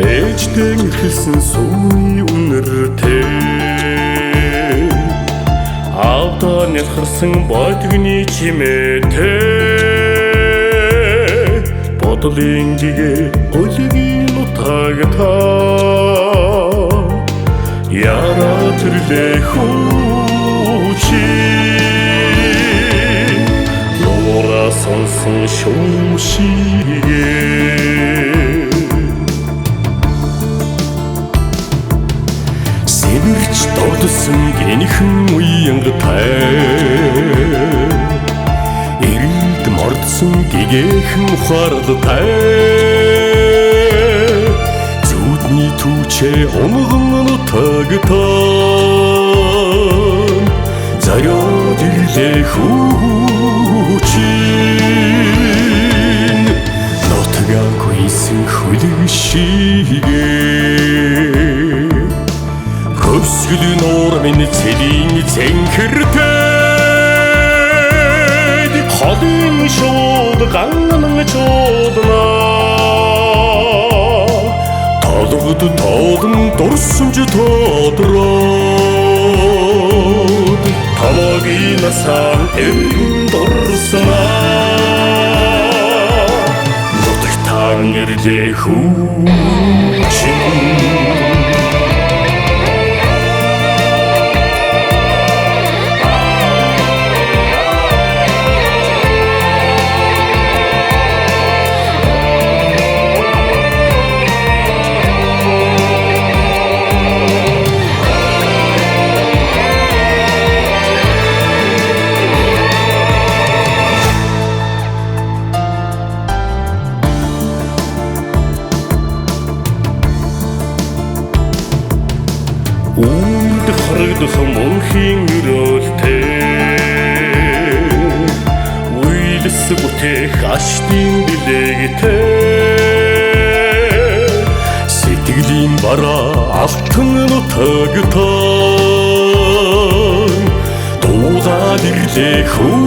ээжтэй эхэлсэн сүүний үнэртэй аавдаа нялхарсан бодгны чимээтэй бодлын дэгэ өлгийн нутагтаа яра төрлөө хүчи нура сонсон шүүшигээ сэмэрч дордсон гэнэхэн уянгатай эрэлд мордсон гэгэхэн ухаарлтай зүудний түүчээ унган нутагтаа заряд ирлээ хүчин нутгаагүйсэн хөлөг шигээ хөвсгөл нуур минь цэлийн цэнхэртэй холын шууд ганнан чууднаа толгод тоодон дурсамж тодроод тамагийн насаа эргэн дурснаа нутагтаа нэрлээ хүчин Үд харагдах мөнхийн өрөөлтэй үйлс бүтээх аштын билэгтэй сэтгэлийн бараа алтан нутагтаа дуулаад ирлээ хүчин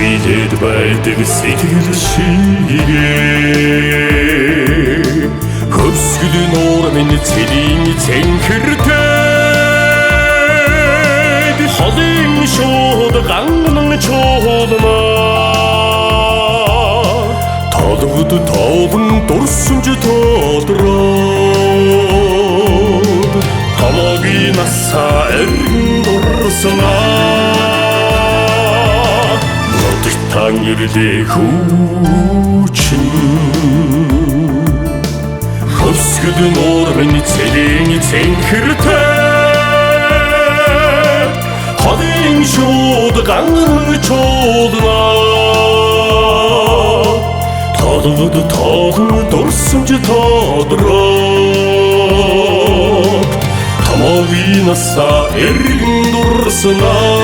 үйлэд байдаг сэтгэл шигээ хөвсгөл нуур минь цэлийн цэнхэртэй холын шууд ганнан чуулнаа толгод тоовн дурсамж тодроод тамагийн насаа эргэн дурснаа нутагтаа нэрлээ хүчин хөвсгөл нуур минь цэлийн цэнхэртэй холын шууд ганнан чуулнаа толгод тоовн дурсамж тодроод тамагийн насаа эргэн дурснаа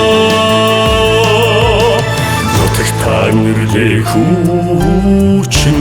нутагтаа нэрлээ хүчин